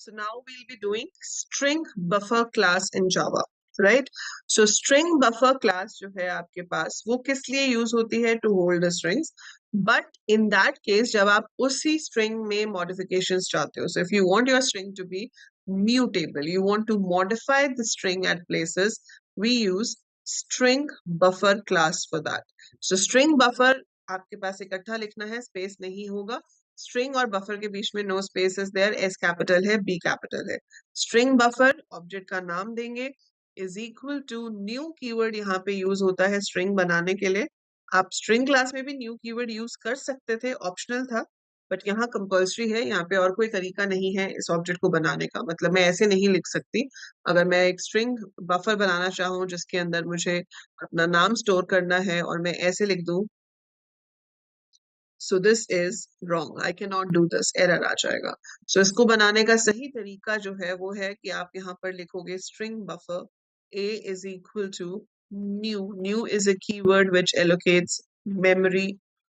So now we'll be doing string buffer class in Java, right? So string buffer class जो है आपके पास वो किस लिए यूज होती है? To hold the strings. But in that case जब आप उसी string में modifications चाहते हो, so if you want your string to be mutable, you want to modify the string at places, we use string buffer class for that. So string buffer आपके पास इकट्ठा लिखना है, स्पेस नहीं होगा. स्ट्रिंग और बफर के बीच में no space is there, S capital है, बी कैपिटल है. स्ट्रिंग बफर ऑब्जेक्ट का नाम देंगे, is equal to new keyword यहाँ पे यूज होता है स्ट्रिंग बनाने के लिए. आप स्ट्रिंग क्लास में भी न्यू कीवर्ड यूज कर सकते थे, ऑप्शनल था, बट यहाँ कंपल्सरी है. यहाँ पे और कोई तरीका नहीं है इस ऑब्जेक्ट को बनाने का. मतलब मैं ऐसे नहीं लिख सकती. अगर मैं एक स्ट्रिंग बफर बनाना चाहूँ जिसके अंदर मुझे अपना नाम स्टोर करना है और मैं ऐसे लिख दूं, so this is wrong, I cannot do this, error आ जाएगा. So इसको बनाने का सही तरीका जो है वो है कि आप यहाँ पर लिखोगे string buffer a is equal to new is a keyword which allocates memory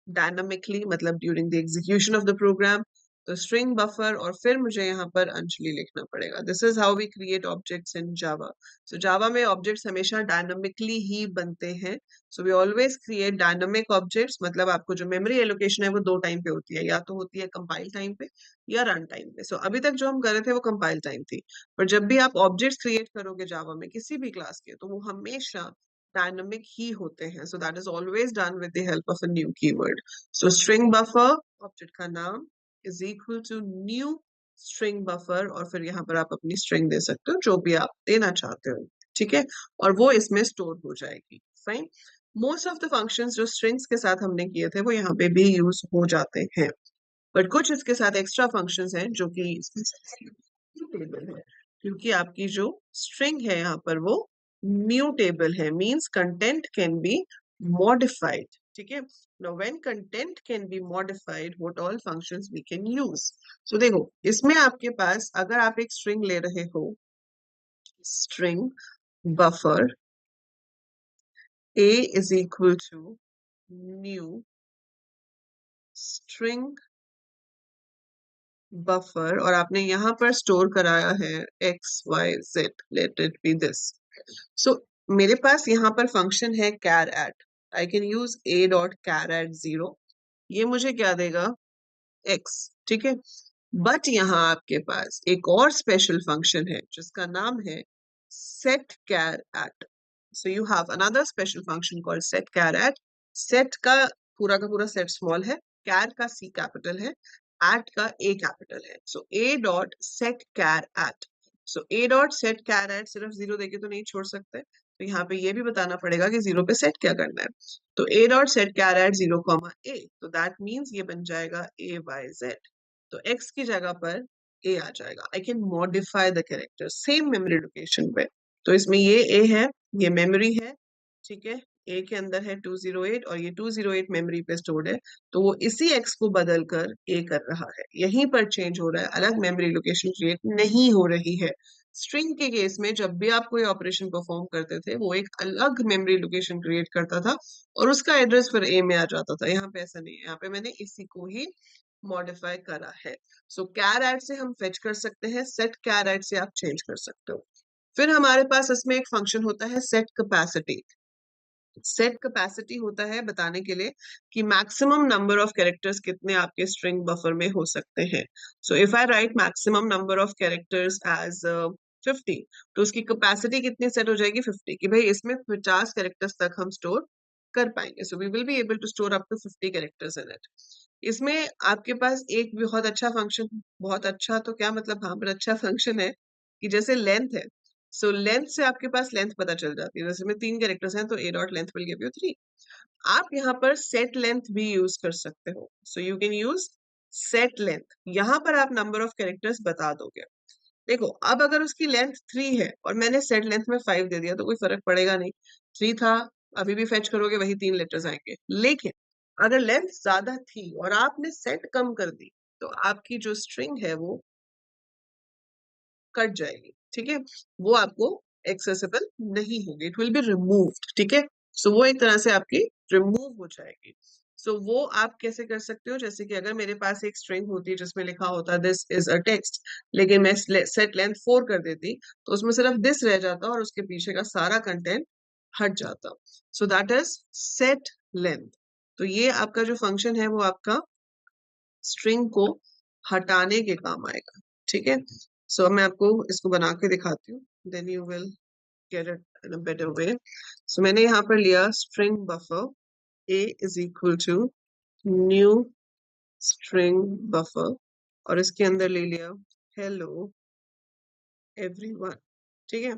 dynamically, मतलब during the execution of the program. तो string buffer और फिर मुझे यहाँ पर अंजलि लिखना पड़ेगा. This is how we create objects in Java. So Java में objects हमेशा dynamically ही बनते हैं. So we always create dynamic objects. मतलब आपको जो memory allocation है वो दो टाइम पे होती है, या तो होती है compile टाइम पे या रन टाइम पे. So अभी तक जो हम कर रहे थे वो compile टाइम थी, पर जब भी आप objects create करोगे Java में किसी भी क्लास के, तो वो हमेशा dynamic ही होते हैं. So that is always done with the help of a new keyword. So string buffer object का नाम is equal to new string buffer और फिर यहाँ पर आप अपनी string दे सकते हो जो भी आप देना चाहते हो, ठीक है, और वो इसमें स्टोर हो जाएगी. Fine. Most of the functions जो स्ट्रिंग्स के साथ हमने किए थे वो यहाँ पे भी यूज हो जाते हैं, बट कुछ इसके साथ एक्स्ट्रा फंक्शंस हैं जो कि म्यूटेबल है, क्योंकि आपकी जो स्ट्रिंग है यहाँ पर वो म्यूटेबल है, means content can be modified. ठीक है. Now when content can be modified, what all functions we can use. So देखो, इसमें आपके पास अगर आप एक स्ट्रिंग ले रहे हो, string buffer a is equal to new string buffer और आपने यहाँ पर स्टोर कराया है x y z, let it be this. So मेरे पास यहाँ पर फंक्शन है char at. I can use a dot char at 0. ये मुझे क्या देगा? x. ठीक है. बट यहाँ आपके पास एक और स्पेशल फंक्शन है जिसका नाम है set char at. So you have another special function called set char at. Set का पूरा सेट स्मॉल है, कैर का सी कैपिटल है, एट का ए कैपिटल है. So a dot set char at. So a dot set char at सिर्फ 0 देके तो नहीं छोड़ सकते, तो यहाँ पे ये भी बताना पड़ेगा कि 0 पे सेट क्या करना है. तो a dot set char at 0 comma a, तो दैट मीन्स ये बन जाएगा a y z. तो x की जगह पर a आ जाएगा. I can modify the character same memory location पे. तो इसमें ये a है, ये मेमोरी है, ठीक है. a के अंदर है 208 और ये 208 मेमोरी पे स्टोर्ड है, तो वो इसी x को बदल कर a कर रहा है. यहीं पर चेंज हो रहा है, अलग मेमोरी लोकेशन क्रिएट नहीं हो रही है. स्ट्रिंग के केस में जब भी आप कोई ऑपरेशन परफॉर्म करते थे वो एक अलग मेमोरी लोकेशन क्रिएट करता था और उसका एड्रेस फिर ए में आ जाता था. यहाँ पे ऐसा नहीं है, यहाँ पे मैंने इसी को ही मॉडिफाई करा है. सो कैर एट से हम फेच कर सकते हैं, सेट कैर एट से आप चेंज कर सकते हो. फिर हमारे पास इसमें एक फंक्शन होता है सेट कैपेसिटी. सेट कैपेसिटी होता है बताने के लिए कि मैक्सिमम नंबर ऑफ कैरेक्टर्स कितने आपके स्ट्रिंग बफर में हो सकते हैं. So if I write maximum number of characters as 50, तो उसकी कैपेसिटी कितनी सेट हो जाएगी? 50, कि भाई इसमें 50 कैरेक्टर्स तक हम स्टोर कर पाएंगे. So we will be able to store up to 50 characters in it. इसमें आपके पास एक बहुत अच्छा फंक्शन, बहुत अच्छा तो क्या मतलब, हाँ, पर अच्छा फंक्शन है कि जैसे लेंथ है. सो लेंथ से आपके पास लेंथ पता चल जाती है. जैसे में 3 कैरेक्टर्स हैं तो a dot length will give you 3. आप यहाँ पर सेट लेंथ भी यूज कर सकते हो. So you can use set length. यहाँ पर आप नंबर ऑफ कैरेक्टर्स बता दोगे. देखो, अब अगर उसकी लेंथ 3 है और मैंने सेट लेंथ में 5 दे दिया तो कोई फर्क पड़ेगा नहीं. 3 था, अभी भी फेच करोगे वही 3 लेटर्स आएंगे. लेकिन अगर लेंथ ज्यादा थी और आपने सेट कम कर दी तो आपकी जो स्ट्रिंग है वो कट जाएगी. ठीक है. वो आपको एक्सेसिबल नहीं होगी, इट विल बी रिमूव्ड. ठीक है. सो वो एक तरह से आपकी रिमूव हो जाएगी. सो वो आप कैसे कर सकते हो, जैसे कि अगर मेरे पास एक स्ट्रिंग होती जिसमें लिखा होता दिस इज अ टेक्स्ट, लेकिन मैं सेट लेंथ 4 कर देती तो उसमें सिर्फ दिस रह जाता और उसके पीछे का सारा कंटेंट हट जाता। सो दैट इज सेट लेंथ। तो ये आपका जो फंक्शन है वो आपका स्ट्रिंग को हटाने के काम आएगा। ठीक है, सो मैं आपको इसको बना के दिखाती हूँ, then you will get it in a better way. So मैंने यहाँ पर लिया string buffer a is equal to new string buffer और इसके अंदर ले लिया हेलो एवरीवन। ठीक है,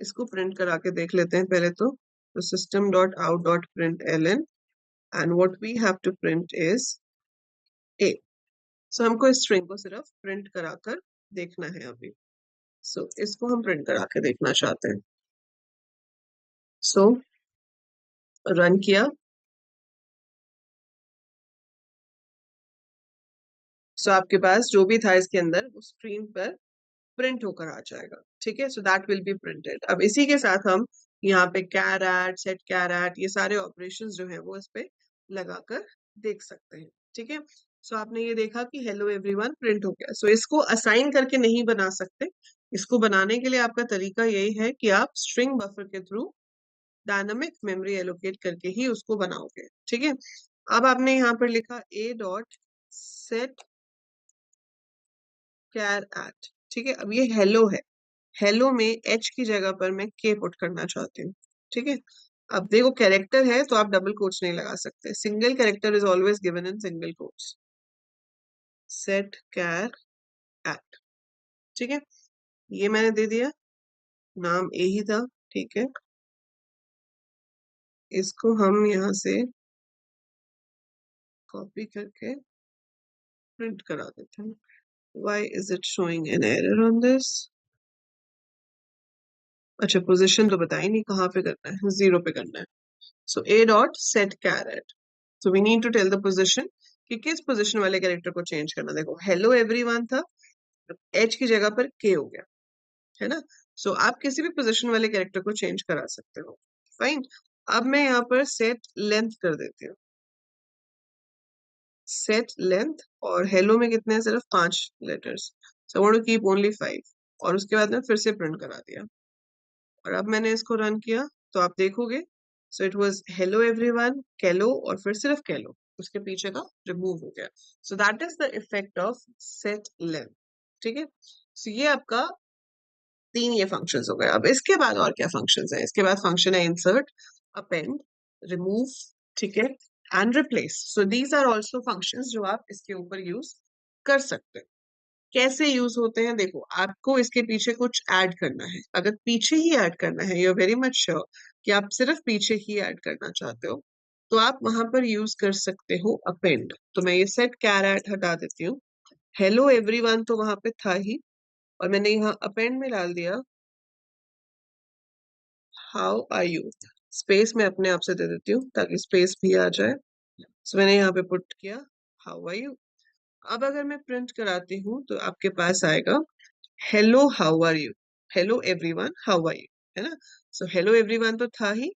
इसको प्रिंट करा के देख लेते हैं पहले तो system dot out dot print l n and what we have to print is a. So हमको इस स्ट्रिंग को सिर्फ प्रिंट कराकर देखना है अभी। सो इसको हम प्रिंट करा के देखना चाहते हैं। सो रन किया। सो आपके पास जो भी था इसके अंदर वो स्क्रीन पर प्रिंट होकर आ जाएगा। ठीक है, so that will be printed. अब इसी के साथ हम यहाँ पे char at set char at ये सारे ऑपरेशंस जो है वो इस पे लगाकर देख सकते हैं। ठीक है, सो आपने ये देखा कि हेलो एवरीवन प्रिंट हो गया। सो इसको असाइन करके नहीं बना सकते, इसको बनाने के लिए आपका तरीका यही है कि आप स्ट्रिंग बफर के थ्रू डायनामिक मेमोरी एलोकेट करके ही उसको बनाओगे। ठीक है, अब आपने यहाँ पर लिखा a dot set char at. ठीक है, अब ये हेलो है, हेलो में एच की जगह पर मैं के पुट करना चाहती हूँ। ठीक है, अब देखो कैरेक्टर है तो आप डबल कोट्स नहीं लगा सकते, single character is always given in single quotes. Set char at. ठीक है, ये मैंने दे दिया, नाम ए ही था। ठीक है, इसको हम यहाँ से कॉपी करके प्रिंट करा देते हैं। Why is it showing an error on this? अच्छा, पोजीशन तो बता ही नहीं कहाँ पे करना है, 0 पे करना है। So a dot set char at, so we need to tell the position कि किस पोजीशन वाले कैरेक्टर को चेंज करना। देखो हेलो एवरीवन था, एच की जगह पर के हो गया, है ना। सो आप किसी भी पोजीशन वाले कैरेक्टर को चेंज करा सकते हो। फाइन, अब मैं यहाँ पर सेट लेंथ कर देती हूँ, सेट लेंथ, और हेलो में कितने हैं, सिर्फ 5 letters, so I want to keep only 5, और उसके बाद में फिर से प्रिंट करा दिया। और अब मैंने इसको रन किया तो आप देखोगे, so it was hello everyone कैलो और फिर सिर्फ कैलो, उसके पीछे का रिमूव हो गया। सो that is the effect of set length. ठीक है, सो ये आपका 3 ये फंक्शंस हो गए। अब इसके बाद और क्या फंक्शंस है, इसके बाद फंक्शन है इंसर्ट, अपेंड, रिमूव, ठीक है, and replace. So these are also functions जो आप इसके ऊपर यूज कर सकते हैं। कैसे यूज होते हैं, देखो आपको इसके पीछे कुछ ऐड करना है, अगर पीछे ही ऐड करना है, you are very much sure कि आप सिर्फ पीछे ही ऐड करना चाहते हो, तो आप वहां पर यूज कर सकते हो अपेंड। तो मैं ये सेट कैर एट हटा देती हूँ, हेलो एवरीवन तो वहां पे था ही, और मैंने यहाँ अपेंड में डाल दिया हाउ आर यू। स्पेस में अपने आप से दे देती हूँ ताकि स्पेस भी आ जाए। सो मैंने यहाँ पे पुट किया हाउ आर यू। अब अगर मैं प्रिंट कराती हूँ तो आपके पास आएगा hello how are you, hello everyone how are you, है ना। सो हेलो एवरीवन तो था ही,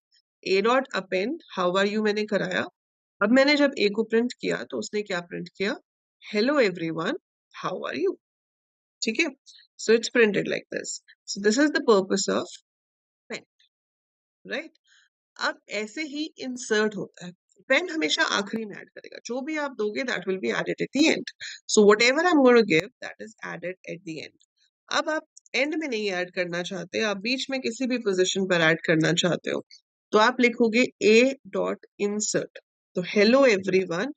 a dot append how are you मैंने कराया। अब मैंने जब ए को प्रिंट किया तो उसने क्या प्रिंट किया, hello everyone how are you. ठीक है, so it's printed like this. So this is the purpose of pen, right. अब ऐसे ही इंसर्ट होता है, पेन हमेशा आखिरी में ऐड करेगा, जो भी आप दोगे that will be added at the end. So whatever I am going to give that is added at the end. अब आप एंड में नहीं ऐड करना चाहते, आप बीच में किसी भी पोजीशन पर ऐड करना चाहते हो, तो आप लिखोगे ए डॉट इंसर्ट। तो hello everyone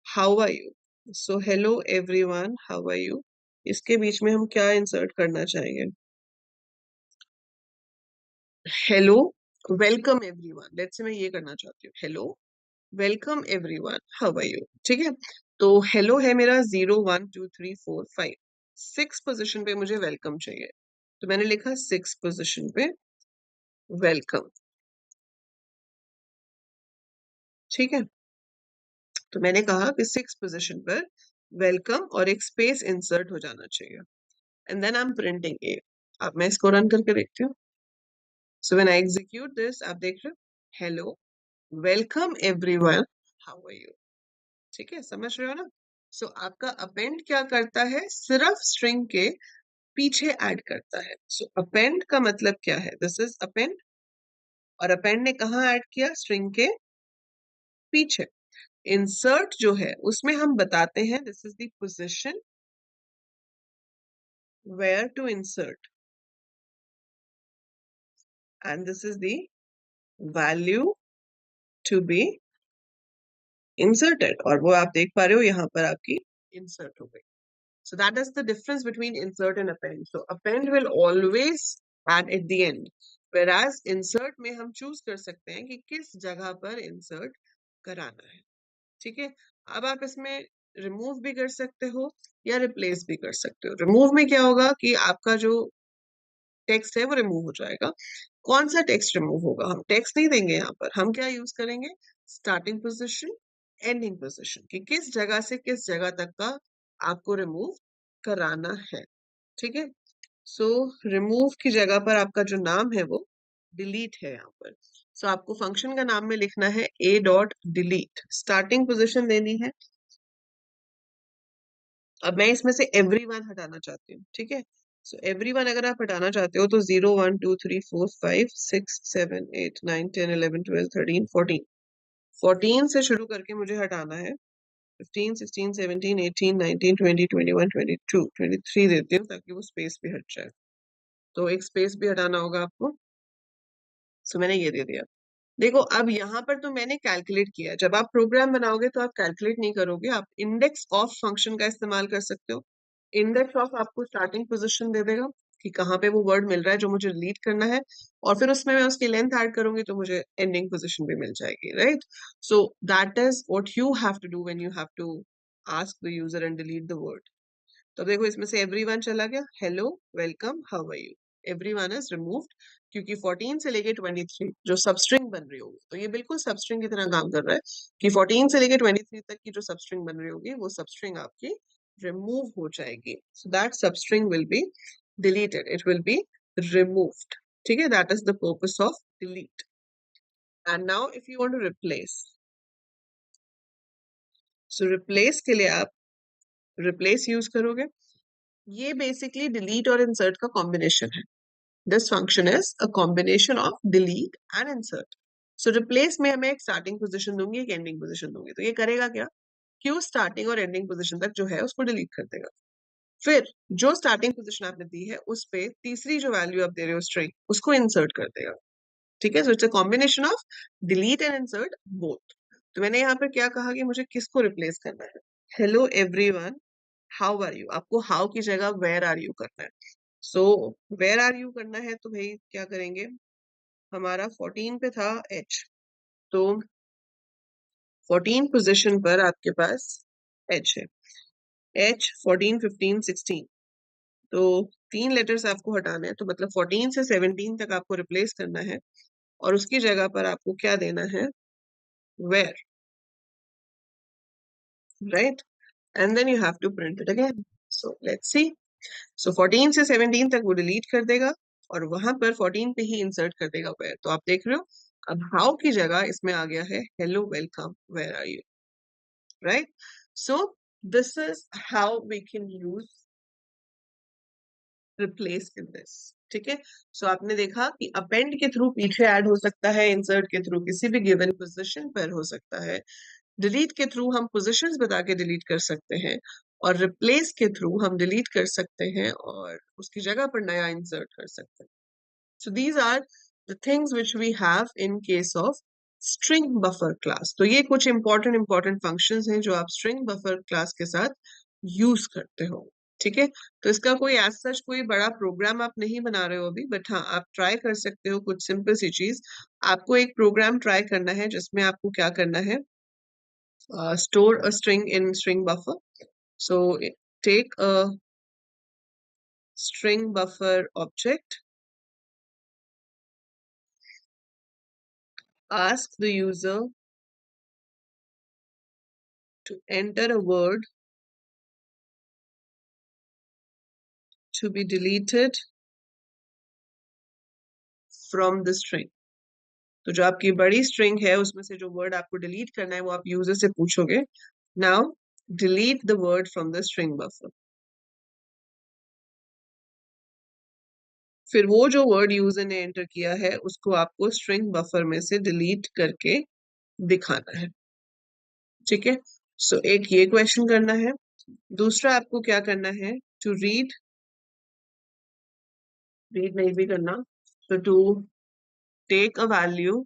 how are you, so hello everyone how are you, इसके बीच में हम क्या इंसर्ट करना चाहेंगे, hello welcome everyone, let's say मैं ये करना चाहती हूँ, hello welcome everyone how are you. ठीक है, तो हेलो है मेरा 0 1 2 3 4 5, 6 पोजीशन पे मुझे वेलकम चाहिए, तो मैंने लिखा 6 पोजीशन पे वेलकम। ठीक है, तो मैंने कहा कि 6 पोजीशन पर वेलकम और एक स्पेस इंसर्ट हो जाना चाहिए, and then I am printing a. अब मैं इसको रन करके देखती हूँ। So when I execute this, आप देख रहे हो hello welcome everyone how are you. ठीक है, समझ रहे हो ना? सो आपका अपेंड क्या करता है, सिर्फ स्ट्रिंग के पीछे ऐड करता है। सो अपेंड का मतलब क्या है, दिस इज अपेंड, और अपेंड ने कहाँ ऐड किया, स्ट्रिंग के पीछे। इंसर्ट जो है उसमें हम बताते हैं this is the position where to insert, and this is the value to be inserted, और वो आप देख पा रहे हो यहाँ पर आपकी इंसर्ट हो गई। So that is the difference between insert and append. So append will always add at the end, whereas insert में हम choose कर सकते हैं कि किस जगह पर insert कराना है। ठीक है, अब आप इसमें remove भी कर सकते हो या replace भी कर सकते हो। remove में क्या होगा कि आपका जो टेक्स्ट है वो रिमूव हो जाएगा। कौन सा टेक्स्ट रिमूव होगा, हम टेक्स्ट नहीं देंगे यहाँ पर, हम क्या यूज करेंगे, स्टार्टिंग पोजीशन, एंडिंग पोजीशन, कि किस जगह से किस जगह तक का आपको रिमूव कराना है। ठीक है, सो रिमूव की जगह पर आपका जो नाम है वो डिलीट है यहाँ पर। सो आपको फंक्शन का नाम में लिखना है a dot delete, starting position देनी है। अब मैं इसमें से एवरीवन हटाना चाहती हूँ, ठीक है, सो एवरीवन अगर आप हटाना चाहते हो तो 0 1 2 3 4 5 6 7 8 9 10 11 12 13 14, 14 से शुरू करके मुझे हटाना है। 15 16 17 18 19 20 21 22 23 देती हूँ ताकि वो स्पेस भी हट जाए। तो एक स्पेस भी हटाना होगा आपको, सो मैंने ये दे दिया। देखो अब यहाँ पर तो मैंने कैलकुलेट किया, जब आप प्रोग्राम बनाओगे तो आप कैलकुलेट नहीं करोगे, आप इंडेक्स ऑफ फंक्शन का इस्तेमाल कर सकते हो। इंडेक्स ऑफ आपको स्टार्टिंग पोजीशन दे देगा कि कहाँ पे वो वर्ड मिल रहा है जो मुझे डिलीट करना है, और फिर उसमें मैं उसकी लेंथ ऐड करूंगी तो मुझे एंडिंग पोजीशन भी मिल जाएगी, right? So that is what you have to do when you have to ask the user and delete the word. तो देखो इसमें से एवरीवन चला गया, hello welcome how are you, everyone is removed, क्योंकि 14 से लेके 23 जो सबस्ट्रिंग बन रही होगी, तो ये बिल्कुल सबस्ट्रिंग की तरह काम कर रहा है कि 14 से लेके 23 तक की जो सबस्ट्रिंग बन रही होगी वो सबस्ट्रिंग आपकी रिमूव हो जाएगी। So that substring will be deleted, it will be removed. ठीक है, that is the purpose of delete. And now if you want to replace, so replace के लिए आप रिप्लेस यूज करोगे। ये बेसिकली डिलीट और इंसर्ट का कॉम्बिनेशन है। This function is a combination of delete and insert. So replace में हमें एक starting position दूंगी, एक ending position दूंगी, तो ये करेगा क्या कि वो starting और ending position तक जो है उसको delete कर देगा। फिर जो starting position आपने दी है उस पे तीसरी जो value आप दे रहे हो string, उसको insert कर देगा। ठीक है, so it's a combination of delete and insert both. तो मैंने यहाँ पर क्या कहा कि मुझे किसको replace करना है, hello everyone how are you, आपको how की जगह where are you करना है। सो वेयर आर यू करना है, तो भाई क्या करेंगे, हमारा 14 पे था एच, तो 14 पोजीशन पर आपके पास एच है, एच 14 15 16, तो 3 लेटर्स आपको हटाने हैं, तो मतलब 14 से 17 तक आपको रिप्लेस करना है, और उसकी जगह पर आपको क्या देना है, where, right, and then you have to print it again. So let's see, so 14 से 17 तक वो डिलीट कर देगा और वहां पर 14 पे ही इंसर्ट कर देगा वेयर। तो आप देख रहे हो अब हाउ की जगह इसमें आ गया है hello welcome where are you, right? So this is how we can use replace in this. ठीक है, सो आपने देखा कि अपेंड के थ्रू पीछे ऐड हो सकता है, इंसर्ट के थ्रू किसी भी गिवन पोजीशन पर हो सकता है, डिलीट के थ्रू हम पोजीशंस बता के डिलीट कर सकते हैं, और रिप्लेस के थ्रू हम डिलीट कर सकते हैं और उसकी जगह पर नया इंसर्ट कर सकते हैं। So these are the things which we have in case of string buffer class. तो ये कुछ important functions हैं जो आप string buffer class के साथ use करते हो। ठीक है, तो इसका कोई as such कोई बड़ा प्रोग्राम आप नहीं बना रहे हो अभी, बट हाँ आप ट्राई कर सकते हो कुछ सिंपल सी चीज। आपको एक प्रोग्राम ट्राई करना है जिसमें आपको क्या करना है, store a string in string buffer. So take a string buffer object, ask the user to enter a word to be deleted from the string. तो जो आपकी बड़ी स्ट्रिंग है उसमें से जो वर्ड आपको डिलीट करना है वो आप यूजर से पूछोगे Now delete the word from the string buffer. फिर वो जो वर्ड यूजर ने एंटर किया है उसको आपको स्ट्रिंग बफर में से डिलीट करके दिखाना है। ठीक है, सो एक ये क्वेश्चन करना है। दूसरा आपको क्या करना है, टू रीड नहीं भी करना, so to take a value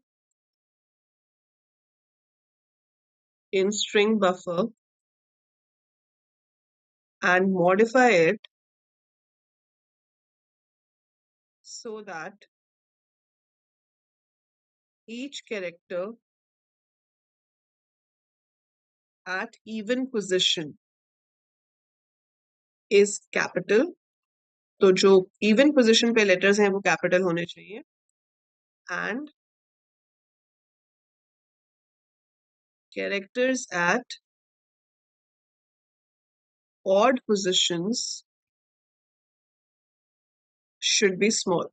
in string buffer and modify it so that each character at even position is capital. तो जो even position पे letters हैं वो capital होने चाहिए, and characters at odd positions should be small.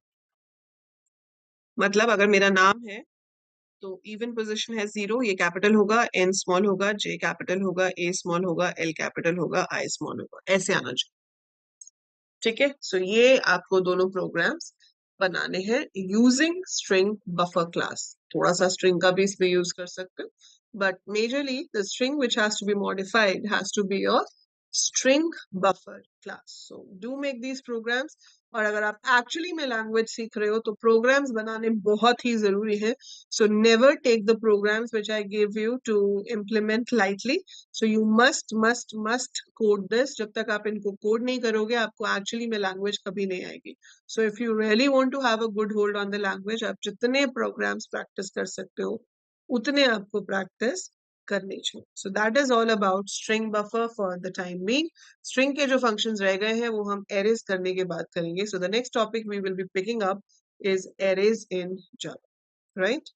मतलब अगर मेरा नाम है तो इवन पोजीशन है 0, ये कैपिटल होगा, n स्मॉल होगा, j कैपिटल होगा, a स्मॉल होगा, l कैपिटल होगा, i स्मॉल होगा, ऐसे आना चाहिए। ठीक है, सो ये आपको दोनों प्रोग्राम्स बनाने हैं यूजिंग स्ट्रिंग बफर क्लास। थोड़ा सा स्ट्रिंग का भी इसमें यूज कर सकते हो, but majorly the string which has to be modified has to be your string buffer class. So do make these programs. और अगर आप एक्चुअली में लैंग्वेज सीख रहे हो तो प्रोग्राम्स बनाने बहुत ही जरूरी है। So never take the programs which I give you to implement lightly. So you must code this. जब तक आप इनको कोड नहीं करोगे आपको एक्चुअली में लैंग्वेज कभी नहीं आएगी। So if you really want to have a good hold on the language, आप जितने प्रोग्राम्स प्रैक्टिस कर सकते हो उतने आपको प्रैक्टिस करनी चाहिए। सो that is all about string buffer for the time being. String के जो फंक्शंस रह गए हैं वो हम एरेज करने के बाद करेंगे। So the next topic we will be picking up is arrays in Java, right?